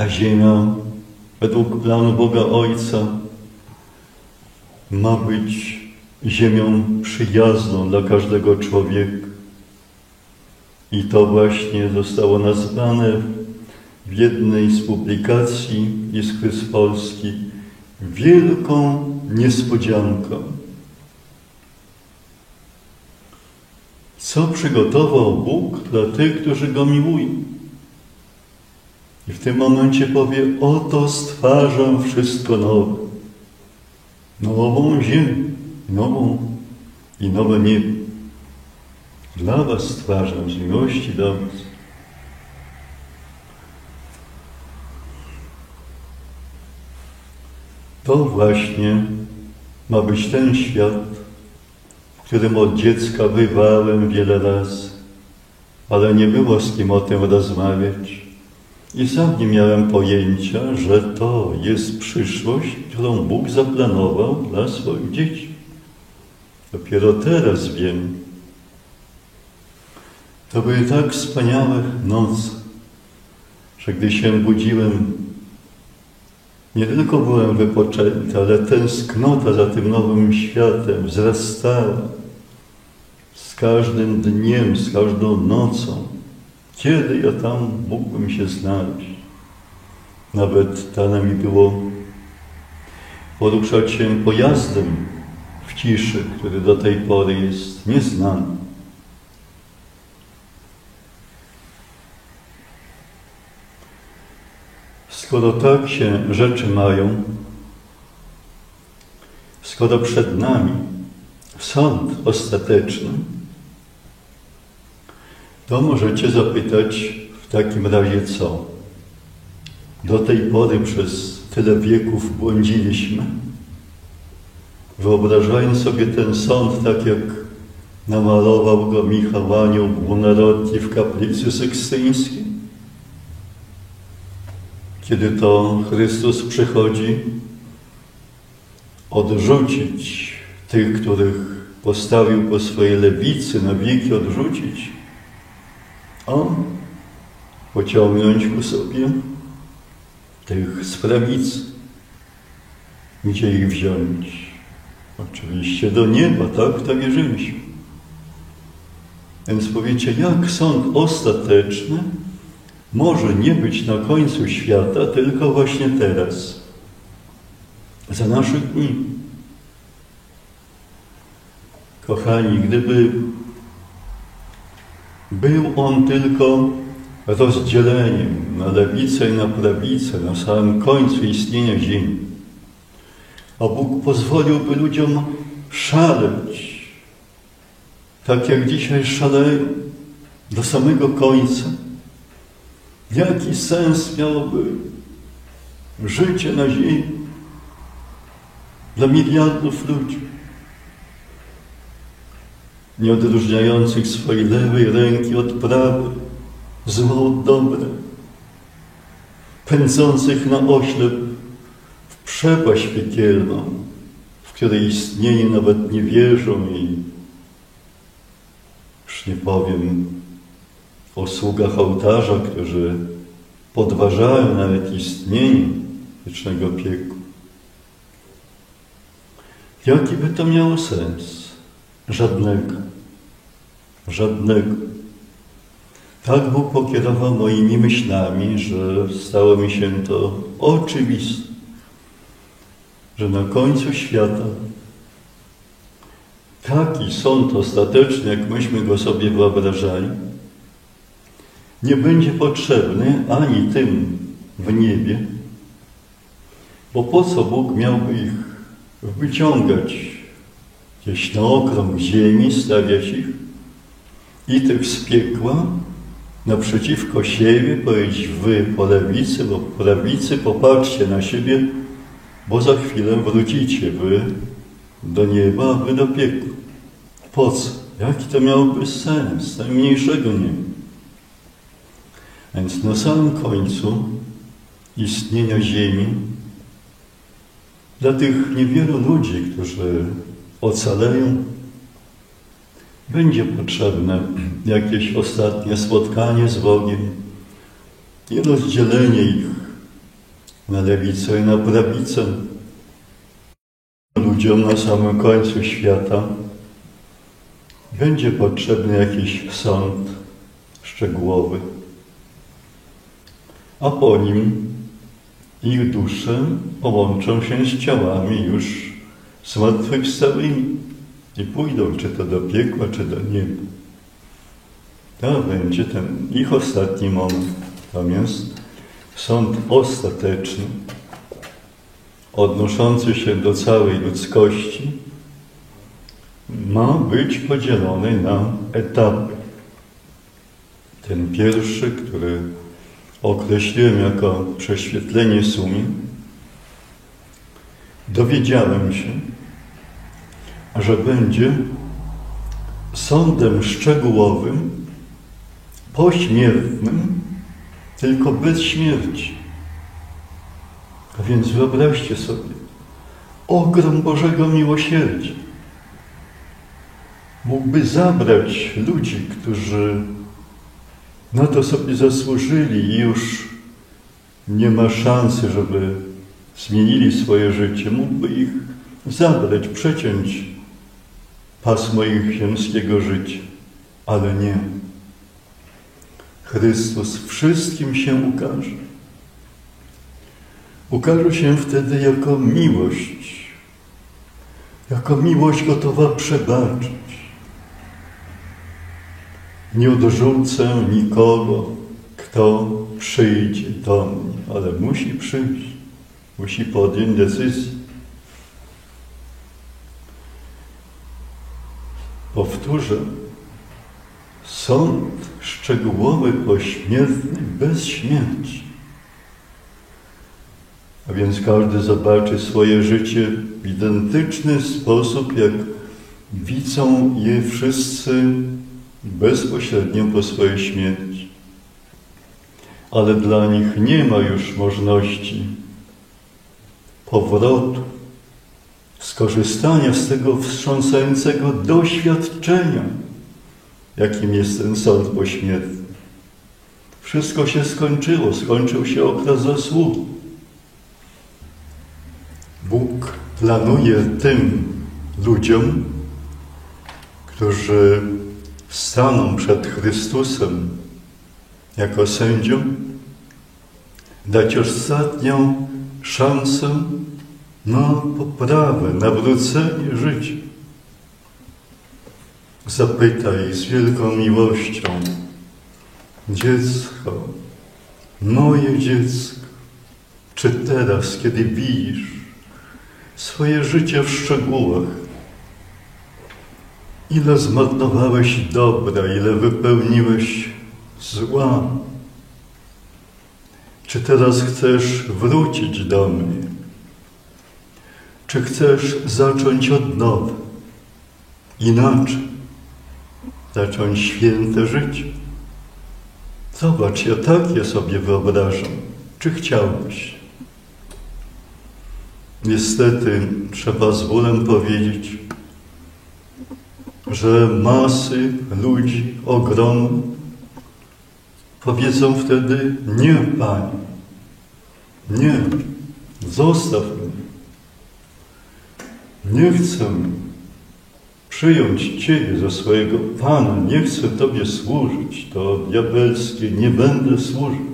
Ta ziemia według planu Boga Ojca ma być ziemią przyjazną dla każdego człowieka. I to właśnie zostało nazwane w jednej z publikacji Iskry z Polski wielką niespodzianką. Co przygotował Bóg dla tych, którzy Go miłują? I w tym momencie powie, oto stwarzam wszystko nowe. Nową ziemię, nową i nowe niebo. Dla was stwarzam, z miłości do was. To właśnie ma być ten świat, w którym od dziecka bywałem wiele razy, ale nie było z kim o tym rozmawiać. I sam nie miałem pojęcia, że to jest przyszłość, którą Bóg zaplanował dla swoich dzieci. Dopiero teraz wiem. To były tak wspaniałe noce, że gdy się budziłem, nie tylko byłem wypoczęty, ale tęsknota za tym nowym światem wzrastała z każdym dniem, z każdą nocą. Kiedy ja tam mógłbym się znaleźć? Nawet dane mi było poruszać się pojazdem w ciszy, który do tej pory jest nieznany. Skoro tak się rzeczy mają, skoro przed nami sąd ostateczny, to możecie zapytać w takim razie co? Do tej pory przez tyle wieków błądziliśmy, wyobrażając sobie ten sąd tak jak namalował go Michał Anioł Buonarroti w kaplicy sykstyńskiej. Kiedy to Chrystus przychodzi odrzucić tych, których postawił po swojej lewicy, na wieki odrzucić, a pociągnąć ku sobie tych z prawicy. Gdzie ich wziąć? Oczywiście do nieba, tak? W to wierzyliśmy. Więc powiecie, jak sąd ostateczny może nie być na końcu świata, tylko właśnie teraz, za naszych dni. Kochani, gdyby był on tylko rozdzieleniem na lewicę i na prawicę, na samym końcu istnienia ziemi, a Bóg pozwoliłby ludziom szaleć, tak jak dzisiaj szaleją, do samego końca, jaki sens miałoby życie na ziemi dla miliardów ludzi, nie odróżniających swojej lewej ręki od prawej, zło od dobre, pędzących na oślep w przepaść piekielną, w której istnienie nawet nie wierzą i już nie powiem o sługach ołtarza, którzy podważają nawet istnienie wiecznego piekła. Jaki by to miało sens? Żadnego. Żadnego. Tak Bóg pokierował moimi myślami, że stało mi się to oczywiste, że na końcu świata taki sąd ostateczny, jak myśmy go sobie wyobrażali, nie będzie potrzebny ani tym w niebie, bo po co Bóg miałby ich wyciągać gdzieś na okrąg ziemi, stawiać ich i tych z piekła naprzeciwko siebie, powiedzieć wy po lewicy, bo po prawicy popatrzcie na siebie, bo za chwilę wrócicie wy do nieba, a wy do piekła. Po co? Jaki to miałoby sens? Najmniejszego nie. Więc na samym końcu istnienia ziemi dla tych niewielu ludzi, którzy ocaleją, będzie potrzebne jakieś ostatnie spotkanie z Bogiem i rozdzielenie ich na lewicę i na prawicę. Ludziom na samym końcu świata będzie potrzebny jakiś sąd szczegółowy, a po nim ich dusze połączą się z ciałami już zmartwychwstałymi i pójdą czy to do piekła, czy do nieba. To będzie ten ich ostatni moment. Natomiast sąd ostateczny, odnoszący się do całej ludzkości, ma być podzielony na etapy. Ten pierwszy, który określiłem jako prześwietlenie sumień, dowiedziałem się, że będzie sądem szczegółowym, pośmiertnym, tylko bez śmierci. A więc wyobraźcie sobie, ogrom Bożego miłosierdzia mógłby zabrać ludzi, którzy na to sobie zasłużyli i już nie ma szansy, żeby zmienili swoje życie. Mógłby ich zabrać, przeciąć pasmo ich ziemskiego życia, ale nie. Chrystus wszystkim się ukaże. Ukaże się wtedy jako miłość gotowa przebaczyć. Nie odrzucę nikogo, kto przyjdzie do mnie, ale musi przyjść, musi podjąć decyzję. Powtórzę, sąd szczegółowy, pośmiertny, bez śmierci. A więc każdy zobaczy swoje życie w identyczny sposób, jak widzą je wszyscy bezpośrednio po swojej śmierci. Ale dla nich nie ma już możliwości powrotu, skorzystania z tego wstrząsającego doświadczenia, jakim jest ten sąd pośmiertny. Wszystko się skończyło, skończył się okres zasług. Bóg planuje tym ludziom, którzy staną przed Chrystusem jako sędzią, dać ostatnią szansę na poprawę, nawrócenie życia. Zapytaj z wielką miłością: dziecko, moje dziecko, czy teraz, kiedy widzisz swoje życie w szczegółach, ile zmarnowałeś dobra, ile wypełniłeś zła, czy teraz chcesz wrócić do mnie? Czy chcesz zacząć od nowa, inaczej, zacząć święte życie? Zobacz, ja tak je sobie wyobrażam. Czy chciałbyś? Niestety trzeba z bólem powiedzieć, że masy ludzi, ogromne, powiedzą wtedy: nie, Panie, nie, zostaw mnie. Nie chcę przyjąć Ciebie za swojego Pana, nie chcę Tobie służyć, to diabelskie, nie będę służył.